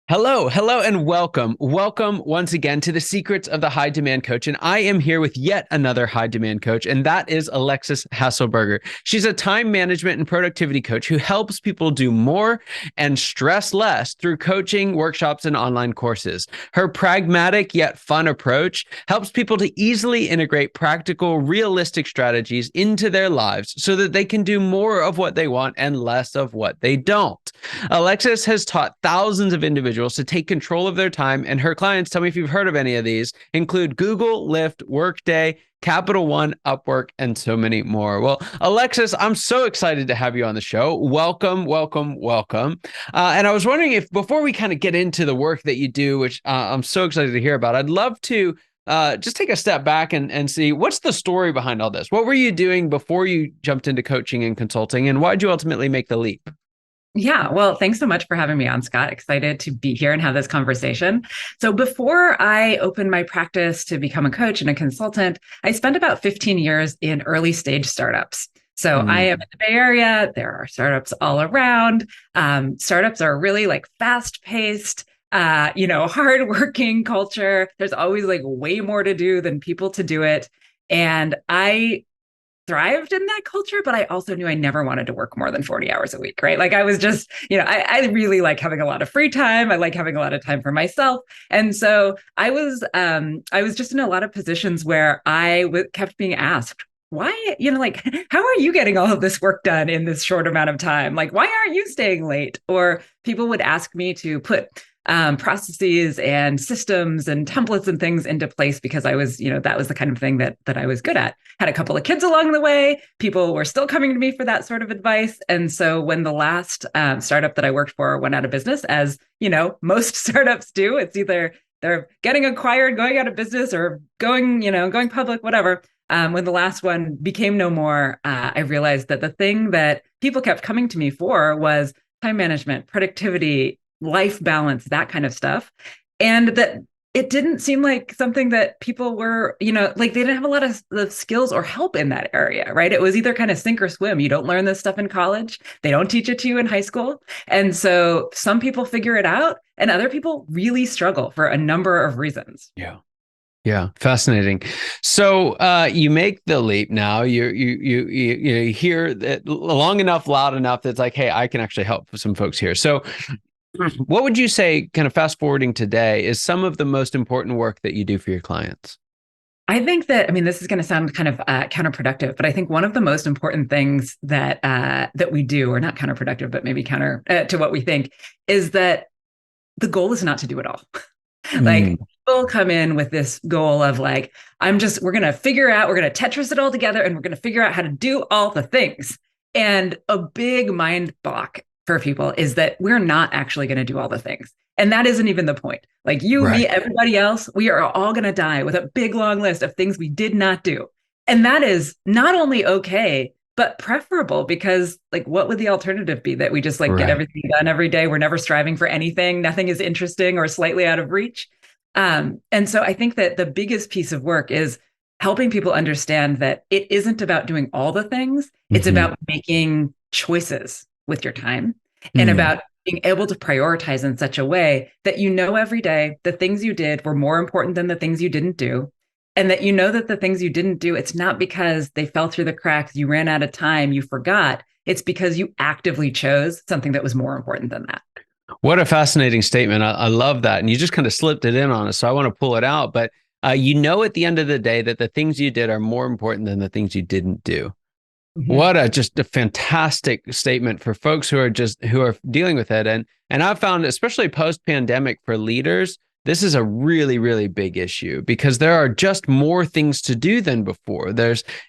Hello, and welcome. Welcome once again to the Secrets of the High Demand Coach. And I am here with yet another high demand coach, and that is Alexis Haselberger. She's a time management and productivity coach who helps people do more and stress less through coaching, workshops, and online courses. Her pragmatic yet fun approach helps people to easily integrate practical, realistic strategies into their lives so that they can do more of what they want and less of what they don't. Alexis has taught thousands of individuals to take control of their time, and her clients, tell me if you've heard of any of these, include Google, Lyft, Workday, Capital One, Upwork, and so many more. Well, Alexis, I'm so excited to have you on the show. Welcome, welcome, welcome. And I was wondering if, before we kind of get into the work that you do, which I'm so excited to hear about, I'd love to just take a step back and see what's the story behind all this. What were you doing before you jumped into coaching and consulting, and why did you ultimately make the leap? Yeah, well, thanks so much for having me on, Scott. Excited to be here and have this conversation. So before I opened my practice to become a coach and a consultant, I spent about 15 years in early stage startups. So I am in the Bay Area. There are startups all around. Startups are really like fast paced, hardworking culture. There's always like way more to do than people to do it. And I thrived in that culture, but I also knew I never wanted to work more than 40 hours a week, right? Like I was just, I really like having a lot of free time. I like having a lot of time for myself. And so I was just in a lot of positions where kept being asked, why, how are you getting all of this work done in this short amount of time? Like, why aren't you staying late? Or people would ask me to put processes and systems and templates and things into place because I was, that was the kind of thing that I was good at. Had a couple of kids along the way. People were still coming to me for that sort of advice. And so when the last startup that I worked for went out of business, as most startups do, it's either they're getting acquired, going out of business, or going public, whatever. When the last one became no more, I realized that the thing that people kept coming to me for was time management, productivity, life balance, that kind of stuff. And that it didn't seem like something that people were, like they didn't have a lot of the skills or help in that area, right? It was either kind of sink or swim. You don't learn this stuff in college. They don't teach it to you in high school. And so some people figure it out and other people really struggle for a number of reasons. Yeah. Yeah, fascinating. So you make the leap now. You hear that long enough, loud enough that's like, hey, I can actually help some folks here. So what would you say, kind of fast forwarding today, is some of the most important work that you do for your clients? I think that, this is going to sound kind of counterproductive, but I think one of the most important things that we do, or not counterproductive, but maybe counter to what we think, is that the goal is not to do it all. Like people come in with this goal of like, we're going to Tetris it all together and we're going to figure out how to do all the things. And a big mind block for people is that we're not actually going to do all the things. And that isn't even the point. Like you, Right. me, everybody else, we are all going to die with a big, long list of things we did not do. And that is not only okay, but preferable, because like, what would the alternative be? That we just like get Right. everything done every day. We're never striving for anything. Nothing is interesting or slightly out of reach. And so I think that the biggest piece of work is helping people understand that it isn't about doing all the things. It's about making choices with your time and about being able to prioritize in such a way that every day the things you did were more important than the things you didn't do. And that that the things you didn't do, it's not because they fell through the cracks, you ran out of time, you forgot. It's because you actively chose something that was more important than that. What a fascinating statement. I love that. And you just kind of slipped it in on us. So I want to pull it out. But at the end of the day that the things you did are more important than the things you didn't do. Just a fantastic statement for folks who are dealing with it. And I've found, especially post-pandemic, for leaders, this is a really, really big issue because there are just more things to do than before.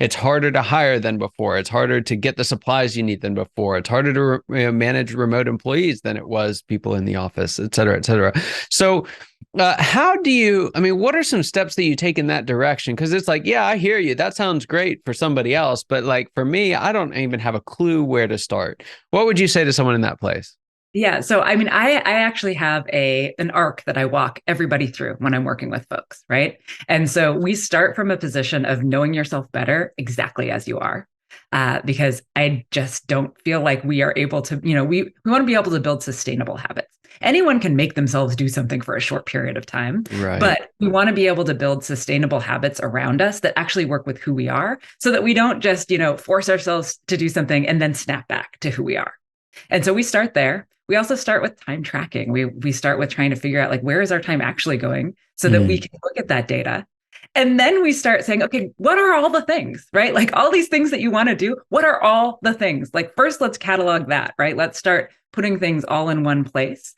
It's harder to hire than before. It's harder to get the supplies you need than before. It's harder to manage remote employees than it was people in the office, et cetera, et cetera. So what are some steps that you take in that direction? Because it's like, yeah, I hear you. That sounds great for somebody else. But like for me, I don't even have a clue where to start. What would you say to someone in that place? Yeah. So, I actually have an arc that I walk everybody through when I'm working with folks, right? And so we start from a position of knowing yourself better exactly as you are. Because I just don't feel like we are able to, we want to be able to build sustainable habits. Anyone can make themselves do something for a short period of time, Right. but we want to be able to build sustainable habits around us that actually work with who we are so that we don't just, force ourselves to do something and then snap back to who we are. And so we start there. We also start with time tracking. We start with trying to figure out like, where is our time actually going so that we can look at that data. And then we start saying, okay, what are all the things, right? Like all these things that you want to do, what are all the things? Like first, let's catalog that, right? Let's start putting things all in one place.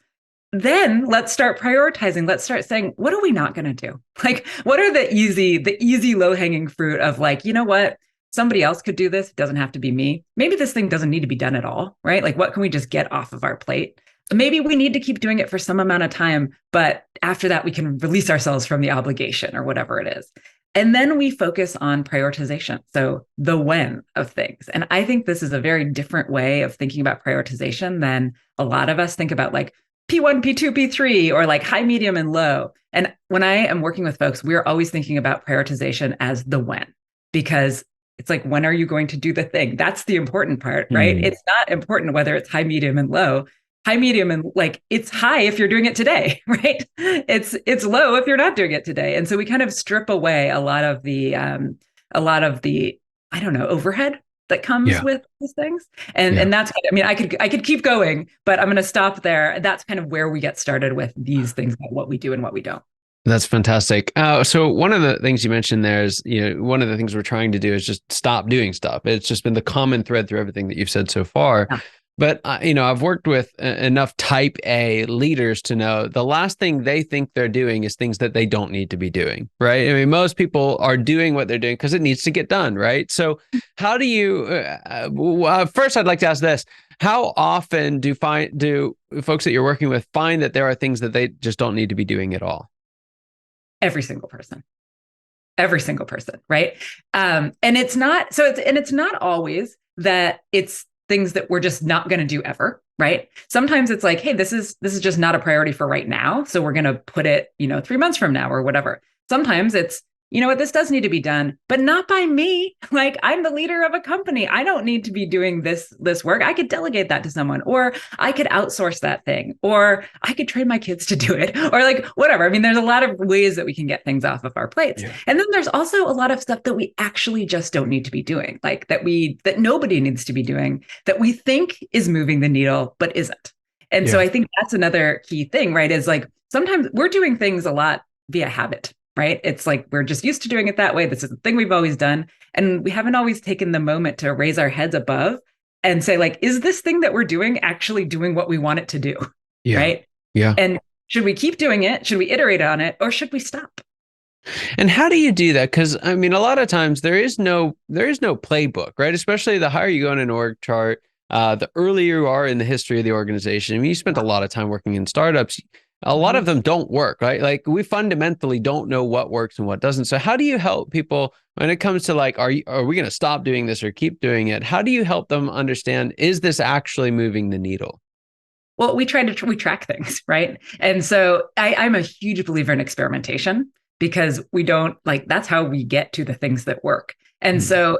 Then let's start prioritizing. Let's start saying, what are we not going to do? Like, what are the easy low-hanging fruit of like, you know what? Somebody else could do this. It doesn't have to be me. Maybe this thing doesn't need to be done at all, right? Like, what can we just get off of our plate? Maybe we need to keep doing it for some amount of time, but after that, we can release ourselves from the obligation or whatever it is. And then we focus on prioritization. So the when of things. And I think this is a very different way of thinking about prioritization than a lot of us think about like P1, P2, P3, or like high, medium, and low. And when I am working with folks, we're always thinking about prioritization as the when, because it's like, when are you going to do the thing? That's the important part, right? It's not important whether it's high, medium, and low. High, medium, and like it's high if you're doing it today, right? It's low if you're not doing it today. And so we kind of strip away a lot of the I don't know, overhead that comes with these things. And that's, I mean, I could keep going, but I'm going to stop there. That's kind of where we get started with these things about what we do and what we don't. That's fantastic. So one of the things you mentioned there is, one of the things we're trying to do is just stop doing stuff. It's just been the common thread through everything that you've said so far. Yeah. But, I've worked with enough type A leaders to know the last thing they think they're doing is things that they don't need to be doing, right? I mean, most people are doing what they're doing because it needs to get done, right? So how do you, first I'd like to ask this, how often do folks that you're working with find that there are things that they just don't need to be doing at all? Every single person, right? And it's not always that it's things that we're just not going to do ever, right? Sometimes it's like, hey, this is just not a priority for right now, so we're going to put it, 3 months from now or whatever. Sometimes it's, you know what, this does need to be done, but not by me. Like, I'm the leader of a company. I don't need to be doing this work. I could delegate that to someone, or I could outsource that thing, or I could train my kids to do it, or like whatever. I mean, there's a lot of ways that we can get things off of our plates. Yeah. And then there's also a lot of stuff that we actually just don't need to be doing, like that nobody needs to be doing, that we think is moving the needle, but isn't. And so I think that's another key thing, right? Is like, sometimes we're doing things a lot via habit. Right? It's like, we're just used to doing it that way. This is the thing we've always done. And we haven't always taken the moment to raise our heads above and say, like, is this thing that we're doing actually doing what we want it to do? Yeah. Right? Yeah. And should we keep doing it? Should we iterate on it? Or should we stop? And how do you do that? Because I mean, a lot of times there is no playbook, right? Especially the higher you go in an org chart, the earlier you are in the history of the organization. I mean, you spent a lot of time working in startups. A lot of them don't work, right? Like, we fundamentally don't know what works and what doesn't. So how do you help people when it comes to like, are we going to stop doing this or keep doing it? How do you help them understand, is this actually moving the needle? Well, we track things, right? And so I'm a huge believer in experimentation, because we don't, like, that's how we get to the things that work. And so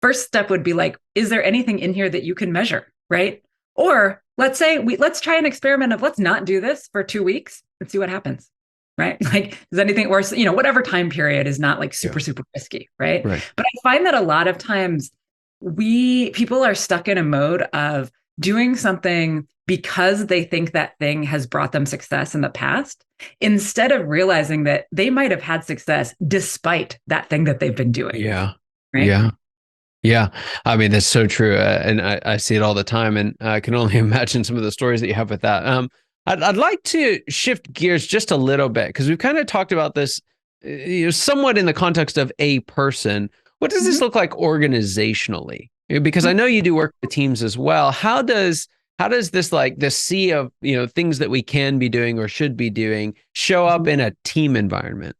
first step would be like, is there anything in here that you can measure, right? Or let's try an experiment of, let's not do this for 2 weeks and see what happens, right? Like, does anything, or, whatever time period is not like super risky, right? But I find that a lot of times people are stuck in a mode of doing something because they think that thing has brought them success in the past, instead of realizing that they might have had success despite that thing that they've been doing. Yeah. Right? Yeah. Yeah. I mean, that's so true. And I see it all the time. And I can only imagine some of the stories that you have with that. I'd like to shift gears just a little bit, because we've kind of talked about this somewhat in the context of a person. What does this look like organizationally? Because I know you do work with teams as well. How does this, like, this sea of things that we can be doing or should be doing, show up in a team environment?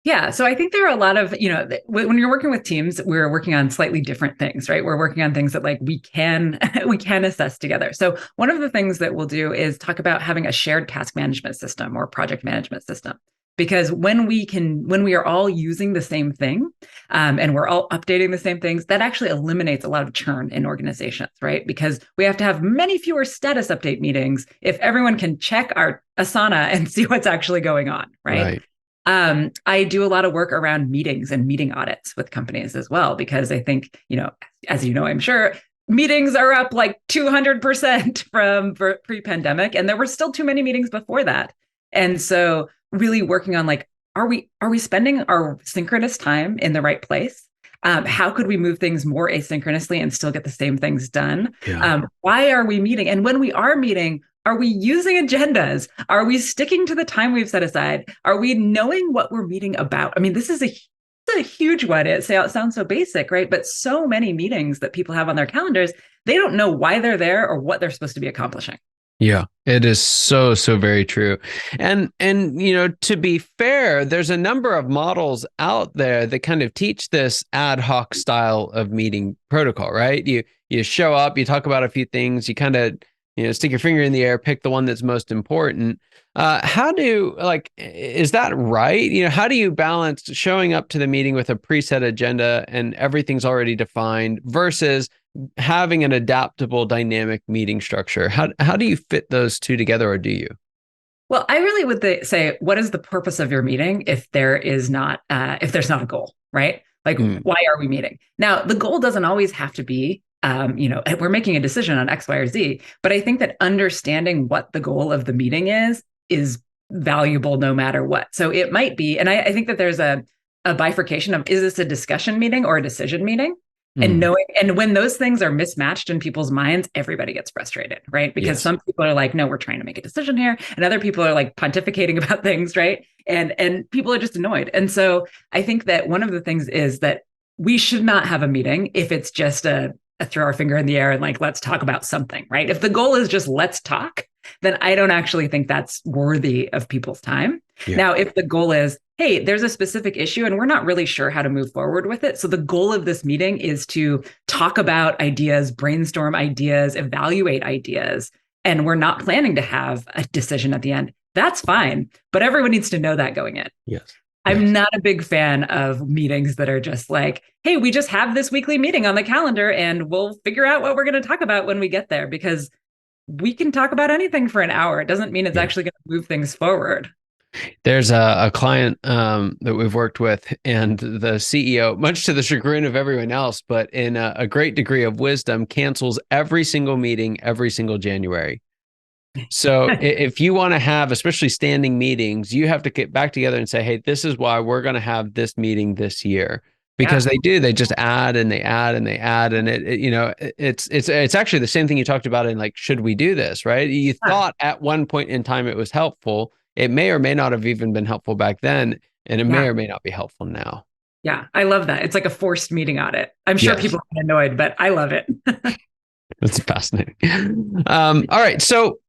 Yeah. So I think there are a lot of, when you're working with teams, we're working on slightly different things, right? We're working on things that like we can assess together. So one of the things that we'll do is talk about having a shared task management system or project management system, because when we are all using the same thing, and we're all updating the same things, that actually eliminates a lot of churn in organizations, right? Because we have to have many fewer status update meetings if everyone can check our Asana and see what's actually going on, right? I do a lot of work around meetings and meeting audits with companies as well, because I think, as you know, I'm sure, meetings are up like 200% from pre-pandemic, and there were still too many meetings before that. And so really working on like, are we spending our synchronous time in the right place? How could we move things more asynchronously and still get the same things done? Yeah. Why are we meeting? And when we are meeting, are we using agendas? Are we sticking to the time we've set aside? Are we knowing what we're meeting about? I mean, this is a huge one. It sounds so basic, right? But so many meetings that people have on their calendars, they don't know why they're there or what they're supposed to be accomplishing. Yeah, it is so very true. And to be fair, there's a number of models out there that kind of teach this ad hoc style of meeting protocol, right? You show up, you talk about a few things, you kind of stick your finger in the air, pick the one that's most important. Is that right? How do you balance showing up to the meeting with a preset agenda and everything's already defined versus having an adaptable dynamic meeting structure? How do you fit those two together, or do you? Well, I really would say, what is the purpose of your meeting if there's not a goal, right? Like, why are we meeting? Now, the goal doesn't always have to be, we're making a decision on X, Y, or Z, but I think that understanding what the goal of the meeting is valuable no matter what. So it might be, and I think that there's a bifurcation of, is this a discussion meeting or a decision meeting? And when those things are mismatched in people's minds, everybody gets frustrated, right? Because some people are like, no, we're trying to make a decision here. And other people are like pontificating about things, right? And people are just annoyed. And so I think that one of the things is that we should not have a meeting if it's just a throw our finger in the air and like, let's talk about something, right? If the goal is just let's talk, then I don't actually think that's worthy of people's time. Yeah. Now, if the goal is, hey, there's a specific issue and we're not really sure how to move forward with it. So the goal of this meeting is to talk about ideas, brainstorm ideas, evaluate ideas, and we're not planning to have a decision at the end. That's fine. But everyone needs to know that going in. Yes. I'm not a big fan of meetings that are just like, hey, we just have this weekly meeting on the calendar and we'll figure out what we're going to talk about when we get there, because we can talk about anything for an hour. It doesn't mean it's actually going to move things forward. There's a client that we've worked with, and the CEO, much to the chagrin of everyone else, but in a great degree of wisdom, cancels every single meeting every single January. So if you want to have, especially standing meetings, you have to get back together and say, hey, this is why we're going to have this meeting this year. Because they just add and they add and they add. And it's actually the same thing you talked about in like, should we do this, right? You thought at one point in time it was helpful. It may or may not have even been helpful back then. And it may or may not be helpful now. Yeah, I love that. It's like a forced meeting audit. I'm sure people are annoyed, but I love it. That's fascinating. All right. So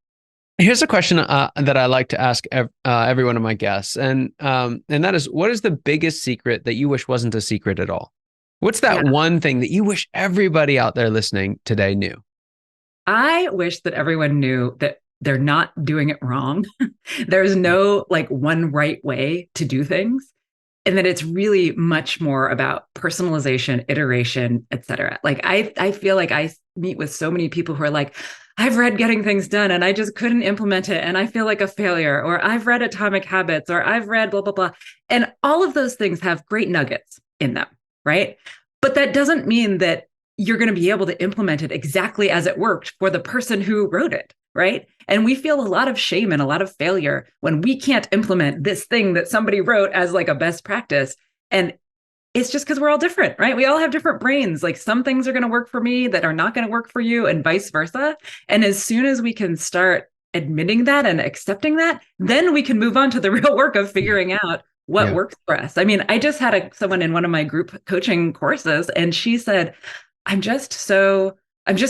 here's a question that I like to ask every one of my guests. And that is, what is the biggest secret that you wish wasn't a secret at all? What's that one thing that you wish everybody out there listening today knew? I wish that everyone knew that they're not doing it wrong. There's no like one right way to do things. And that it's really much more about personalization, iteration, et cetera. Like I feel like I meet with so many people who are like, I've read Getting Things Done and I just couldn't implement it and I feel like a failure, or I've read Atomic Habits, or I've read blah, blah, blah. And all of those things have great nuggets in them, right? But that doesn't mean that you're going to be able to implement it exactly as it worked for the person who wrote it, right? And we feel a lot of shame and a lot of failure when we can't implement this thing that somebody wrote as like a best practice. And it's just because we're all different, right? We all have different brains. Like some things are going to work for me that are not going to work for you, and vice versa. And as soon as we can start admitting that and accepting that, then we can move on to the real work of figuring out what works for us. I mean, I just had someone in one of my group coaching courses, and she said, I'm just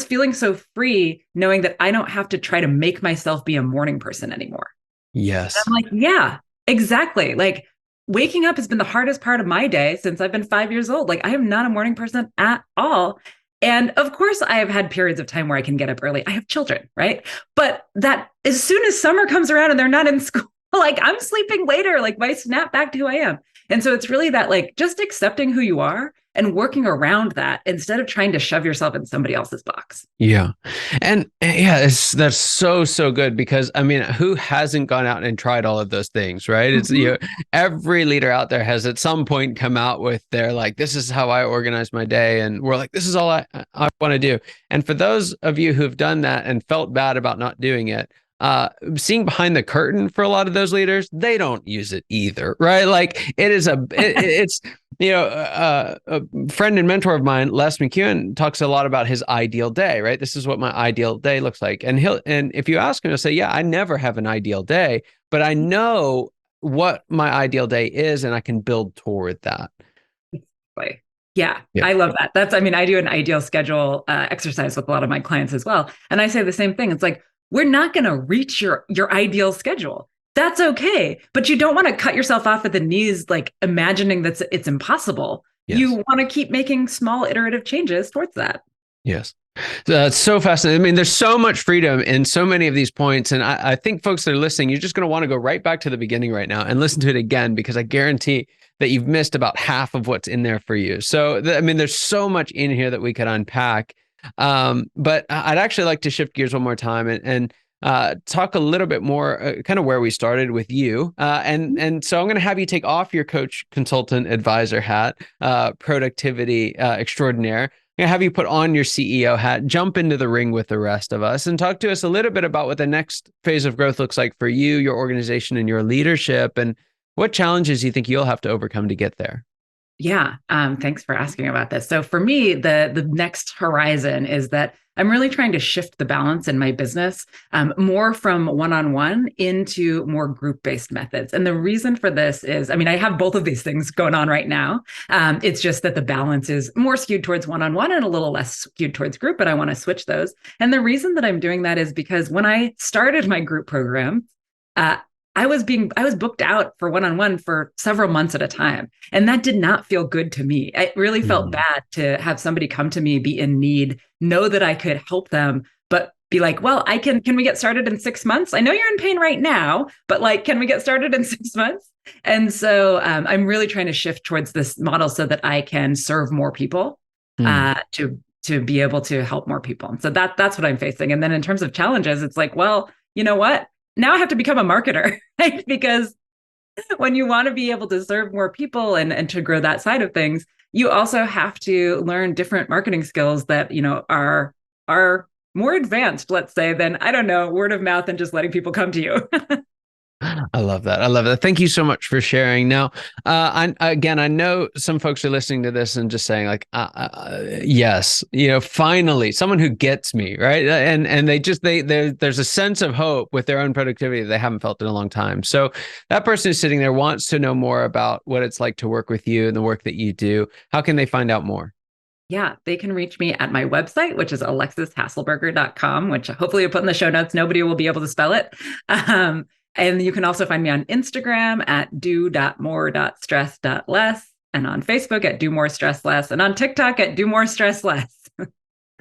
feeling so free knowing that I don't have to try to make myself be a morning person anymore. Yes. And I'm like, yeah, exactly. Like waking up has been the hardest part of my day since I've been 5 years old. Like I am not a morning person at all. And of course I have had periods of time where I can get up early. I have children, right? But that as soon as summer comes around and they're not in school, like I'm sleeping later, like my snap back to who I am. And so it's really that like just accepting who you are and working around that instead of trying to shove yourself in somebody else's box. Yeah. And yeah, that's so good because I mean, who hasn't gone out and tried all of those things, right? It's, Mhm. every leader out there has at some point come out with their like, this is how I organize my day. And we're like, this is all I want to do. And for those of you who've done that and felt bad about not doing it, seeing behind the curtain for a lot of those leaders, they don't use it either, right? Like it's a friend and mentor of mine, Les McEwen, talks a lot about his ideal day, right? This is what my ideal day looks like. And if you ask him, he'll say, yeah, I never have an ideal day, but I know what my ideal day is and I can build toward that. Yeah, Yeah. I love that. I do an ideal schedule exercise with a lot of my clients as well. And I say the same thing. It's like, we're not going to reach your ideal schedule. That's okay. But you don't want to cut yourself off at the knees, like imagining that it's impossible. You Yes. want to keep making small iterative changes towards that. Yes. That's so fascinating. I mean, there's so much freedom in so many of these points. And I think folks that are listening, you're just going to want to go right back to the beginning right now and listen to it again, because I guarantee that you've missed about half of what's in there for you. So, I mean, there's so much in here that we could unpack. But I'd actually like to shift gears one more time and talk a little bit more, kind of where we started with you. And so I'm going to have you take off your coach, consultant, advisor hat, productivity extraordinaire. I'm going to have you put on your CEO hat, jump into the ring with the rest of us, and talk to us a little bit about what the next phase of growth looks like for you, your organization, and your leadership, and what challenges you think you'll have to overcome to get there. Yeah, thanks for asking about this. So for me, the next horizon is that I'm really trying to shift the balance in my business more from one-on-one into more group-based methods. And the reason for this is, I have both of these things going on right now. It's just that the balance is more skewed towards one-on-one and a little less skewed towards group, but I want to switch those. And the reason that I'm doing that is because when I started my group program, I was booked out for one-on-one for several months at a time. And that did not feel good to me. It really felt bad to have somebody come to me, be in need, know that I could help them, but be like, well, can we get started in 6 months? I know you're in pain right now, but like, can we get started in 6 months? And so I'm really trying to shift towards this model so that I can serve more people to be able to help more people. And so that's what I'm facing. And then in terms of challenges, it's like, well, you know what? Now I have to become a marketer, right? Because when you want to be able to serve more people and to grow that side of things, you also have to learn different marketing skills that, are more advanced, let's say, than, I don't know, word of mouth and just letting people come to you. I love that. I love that. Thank you so much for sharing. Now, I know some folks are listening to this and just saying like, yes, finally someone who gets me, right? And there's a sense of hope with their own productivity that they haven't felt in a long time. So that person who's sitting there wants to know more about what it's like to work with you and the work that you do. How can they find out more? Yeah, they can reach me at my website, which is alexishaselberger.com, which hopefully I'll put in the show notes. Nobody will be able to spell it. And you can also find me on Instagram at do.more.stress.less, and on Facebook at do more stress less, and on TikTok at do more stress less.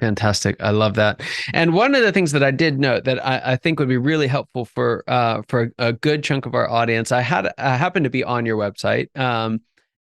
Fantastic. I love that. And one of the things that I did note that I think would be really helpful for a good chunk of our audience, I happened to be on your website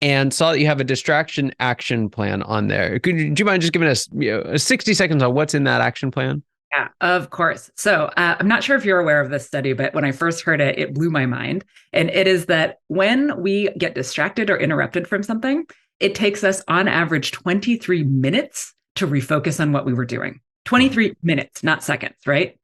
and saw that you have a distraction action plan on there. Do you mind just giving us 60 seconds on what's in that action plan? Yeah, of course. So I'm not sure if you're aware of this study, but when I first heard it, it blew my mind. And it is that when we get distracted or interrupted from something, it takes us on average 23 minutes to refocus on what we were doing. 23 minutes, not seconds, right?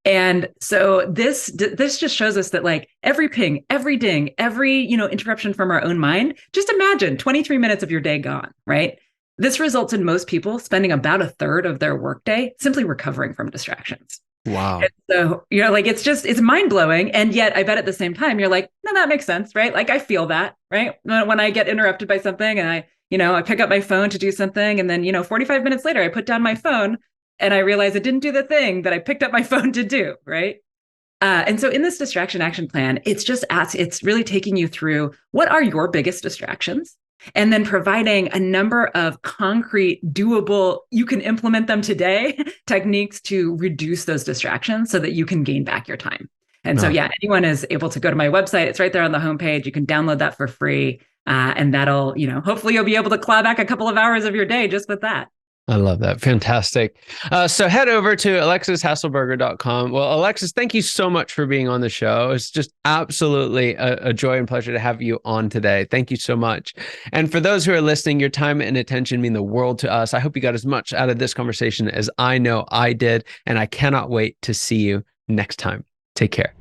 And so this just shows us that like every ping, every ding, every interruption from our own mind, just imagine 23 minutes of your day gone, right? This results in most people spending about a third of their workday simply recovering from distractions. Wow. And so it's mind blowing. And yet I bet at the same time, you're like, no, that makes sense, right? Like I feel that, right? When I get interrupted by something and I pick up my phone to do something. And then, 45 minutes later, I put down my phone and I realize I didn't do the thing that I picked up my phone to do, right? And so in this distraction action plan, it's really taking you through what are your biggest distractions? And then providing a number of concrete, doable, you can implement them today techniques to reduce those distractions so that you can gain back your time. And so, No. yeah, anyone is able to go to my website. It's right there on the homepage. You can download that for free. And that'll, hopefully you'll be able to claw back a couple of hours of your day just with that. I love that. Fantastic. So head over to alexishaselberger.com. Well, Alexis, thank you so much for being on the show. It's just absolutely a joy and pleasure to have you on today. Thank you so much. And for those who are listening, your time and attention mean the world to us. I hope you got as much out of this conversation as I know I did, and I cannot wait to see you next time. Take care.